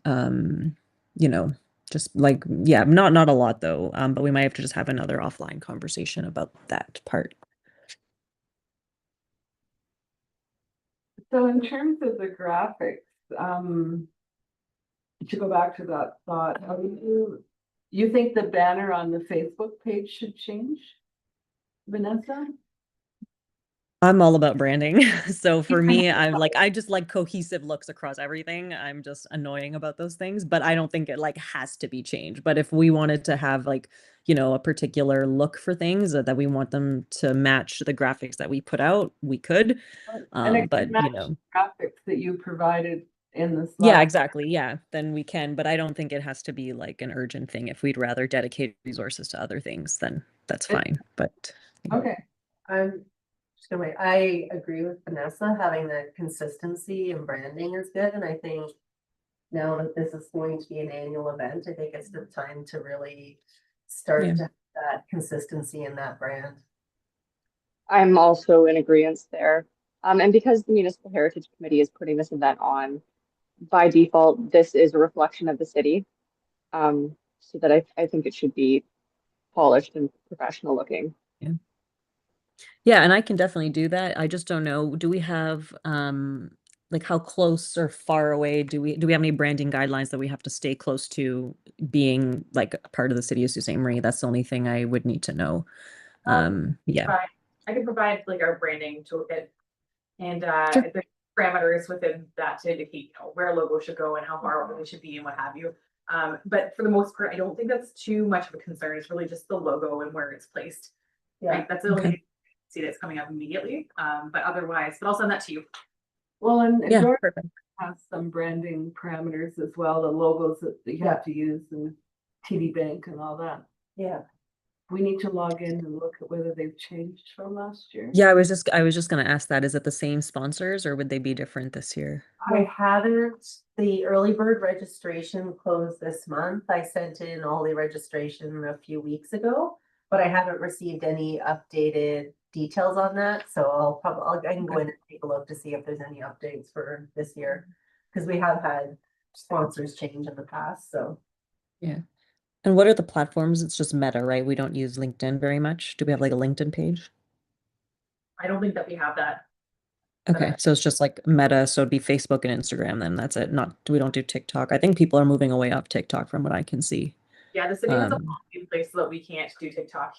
Just like, yeah, not a lot though. But we might have to just have another offline conversation about that part. So in terms of the graphics, to go back to that thought, you think the banner on the Facebook page should change, Vanessa? I'm all about branding. So for me, I just like cohesive looks across everything. I'm just annoying about those things, but I don't think it like has to be changed. But if we wanted to have like, a particular look for things that we want them to match the graphics that we put out, we could. And it But could match graphics that you provided in the slide. yeah, exactly. Yeah, then we can, but I don't think it has to be like an urgent thing. If we'd rather dedicate resources to other things, then that's fine. But Okay. I'm just gonna wait. I agree with Vanessa, having the consistency and branding is good, and I think now that this is going to be an annual event, I think it's the time to really start Yeah. to have that consistency in that brand. I'm also in agreement there. And because the Municipal Heritage Committee is putting this event on, by default, this is a reflection of the city. So that I think it should be polished and professional looking. Yeah, and I can definitely do that. I just don't know, do we have like how close or far away do we have any branding guidelines that we have to stay close to being like a part of the city of Sault Ste. Marie? That's the only thing I would need to know. Yeah. But I can provide like our branding toolkit and Sure. the parameters within that to indicate, you know, where a logo should go and how far away it should be and what have you. But for the most part, I don't think that's too much of a concern. It's really just the logo and where it's placed. Yeah. Right, that's the only Okay. thing I see that's coming up immediately. But otherwise, but I'll send that to you. Well, and Yeah, Doris perfect. has some branding parameters as well, the logos that you have to use and TD Bank and all that. Yeah. We need to log in and look at whether they've changed from last year. Yeah, I was just gonna ask that. Is it the same sponsors or would they be different this year? I haven't, the early bird registration closed this month. I sent in all the registration a few weeks ago, but I haven't received any updated details on that. So I can go in and take a look to see if there's any updates for this year. Because we have had sponsors change in the past, so. Yeah. And what are the platforms? It's just Meta, right? We don't use LinkedIn very much. Do we have like a LinkedIn page? I don't think that we have that. Okay, so it's just like Meta, so it'd be Facebook and Instagram, then that's it. We don't do TikTok. I think people are moving away off TikTok from what I can see. Yeah, the city has a Um, policy in place so that we can't do TikTok.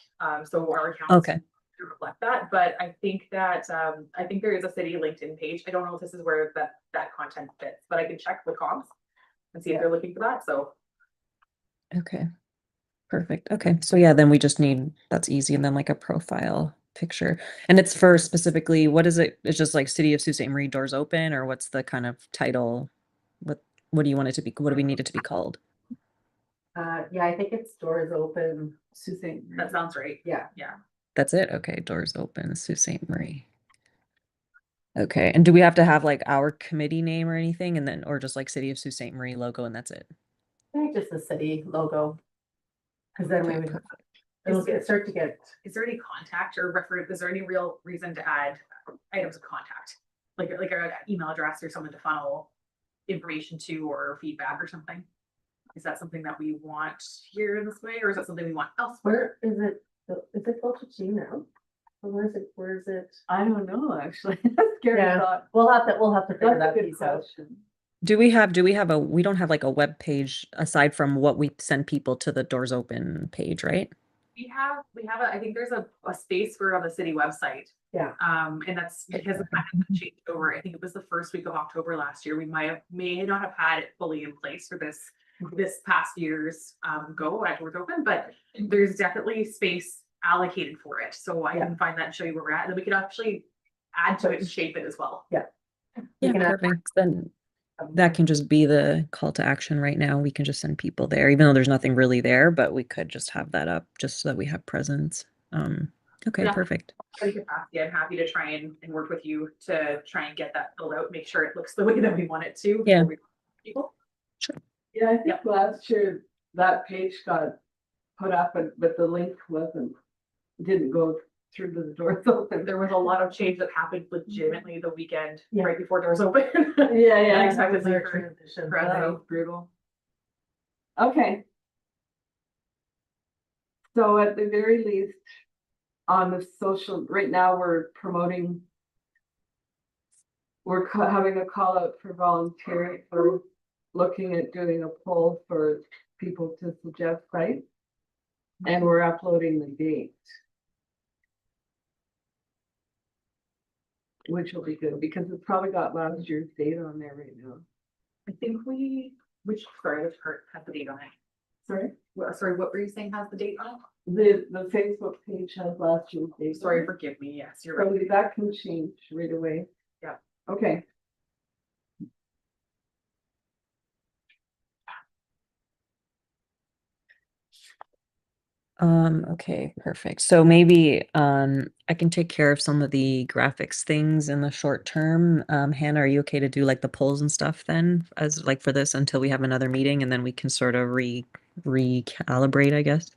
So our accounts Okay. to reflect that, but I think that I think there is a city LinkedIn page. I don't know if this is where that content fits, but I can check with comms and see if they're looking for that. So Okay. Perfect. Okay. So yeah, then we just need, that's easy. And then like a profile picture. And it's for specifically, what is it? It's just like City of Sault Ste. Marie Doors Open, or what's the kind of title? What do you want it to be? What do we need it to be called? Yeah, I think it's doors open. Suzanne. that sounds right. Yeah. Yeah. That's it? Okay, Doors Open, Sault Ste. Marie. Okay, and do we have to have like our committee name or anything? And then, or just like City of Sault Ste. Marie logo and that's it? I think just the city logo. Cause then we Okay, would, perfect. it'll start to get, Is there any contact or reference? Is there any real reason to add items of contact? Like an email address or someone to funnel information to or feedback or something? Is that something that we want here in this way, or is that something we want elsewhere? where is it, close to Gmail? Or where is it? I don't know, actually. That's scary Yeah. thought. We'll have to figure That's a that good piece out. question. Do we have we don't have like a web page aside from what we send people to the Doors Open page, right? We have I think there's a space for on the city website. Yeah. And that's because the plan has changed over. I think it was the first week of October last year. We may not have had it fully in place for this past year's go at Doors Open, but there's definitely space allocated for it. So I can find that and show you where we're at. And then we could actually add to it and shape it as well. Yeah. Yeah, can add- perfect. Then that can just be the call to action right now. We can just send people there, even though there's nothing really there, but we could just have that up just so that we have presence. Okay, Yeah. perfect. Any capacity, I'm happy to try and work with you to try and get that filled out, make sure it looks the way that we want it to. Yeah. before we- People. Yeah, I think last year that page got put up, but the link didn't go through to the Doors Open. There was a lot of change that happened legitimately the weekend Yeah. right before Doors Open. Yeah, Unexpectedly Our for transition. us, That so. was brutal. Okay. So at the very least, on the social, right now, we're promoting. We're having a call out for volunteering, for looking at doing a poll for people to suggest sites. And we're uploading the date. Which will be good, because it's probably got last year's date on there right now. I think which part has the date on it? Sorry? Sorry, what were you saying has the date on it? The Facebook page has last year's date. on Sorry, it. forgive me, yes, you're So right. that can change right away. Yeah. Okay. Okay, perfect. So maybe I can take care of some of the graphics things in the short term. Hannah, are you okay to do like the polls and stuff then as like for this until we have another meeting and then we can sort of recalibrate, I guess?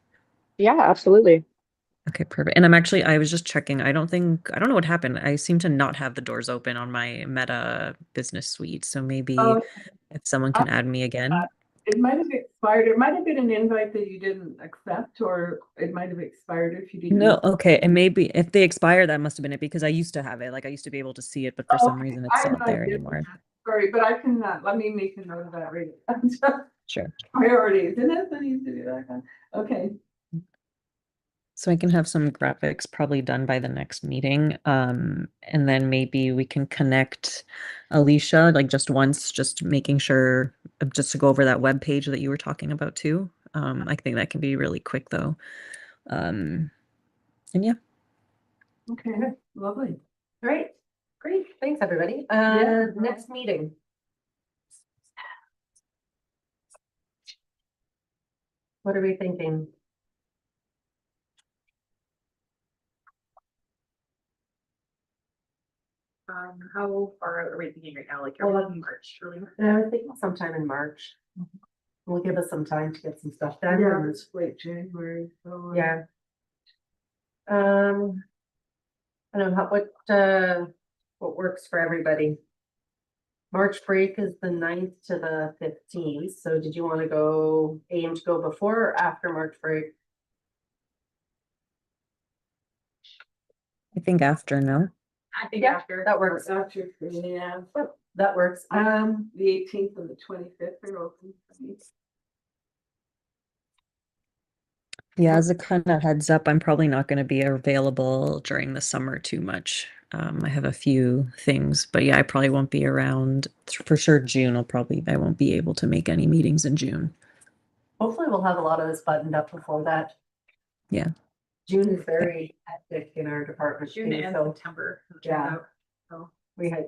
Yeah, absolutely. Okay, perfect. And I was just checking. I don't know what happened. I seem to not have the doors open on my Meta business suite. So maybe Oh, if someone can add me again. it might have expired. It might have been an invite that you didn't accept, or it might have expired if you didn't. No, okay. And maybe if they expire, that must have been it because I used to have it. Like I used to be able to see it, but for Oh, some reason it's I not know there I did anymore. that. Sorry, but I can, let me make a note of that right. Sure. Priorities, and that's what needs to do that. Okay, So I can have some graphics probably done by the next meeting. And then maybe we can connect Alicia, like just once, just making sure, just to go over that web page that you were talking about too. I think that can be really quick though. And yeah, okay, lovely. All right, great, thanks, everybody. Yeah. Next meeting. What are we thinking? How far out are we thinking right now? Like, Well, are we in March, really? I was thinking sometime in March. Will give us some time to get some stuff done. Yeah, and- it's late January, so. Yeah. I don't know what works for everybody. March break is the 9th to the 15th, so did you want to aim to go before or after March break? I think after, no? I think Yeah, after. that works. After, yeah, That works. the 18th and the 25th are open for me. Yeah, as a kind of heads up, I'm probably not going to be available during the summer too much. I have a few things, but yeah, I probably won't be around for sure. June, I won't be able to make any meetings in June. Hopefully we'll have a lot of this buttoned up before that. Yeah. June is very hectic in our department. June too, and so September. it turns Yeah. out. So, we have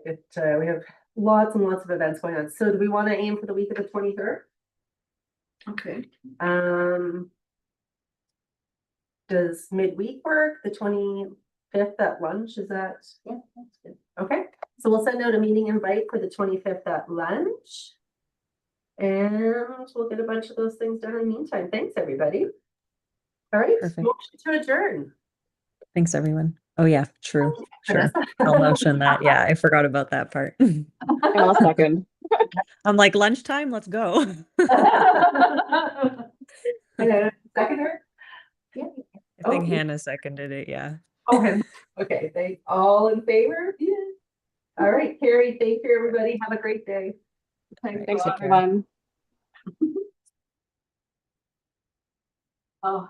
lots and lots of events going on. So do we want to aim for the week of the 23rd? Okay. Does midweek work, the 25th at lunch, is that? Yeah, that's good. Okay, so we'll send out a meeting invite for the 25th at lunch. And we'll get a bunch of those things done in the meantime. Thanks, everybody. All right, Perfect. motion to adjourn. Thanks, everyone. Oh yeah, true. Sure. Vanessa. I'll motion that. Yeah, I forgot about that part. I'll second. I'm like, lunchtime, let's go. Seconder? Yeah. I think Oh. Hannah seconded it, yeah. Okay, okay, they all in favor? Yeah. All right, Carrie, thank you, everybody. Have a great day. Thanks, Take care. everyone. Oh.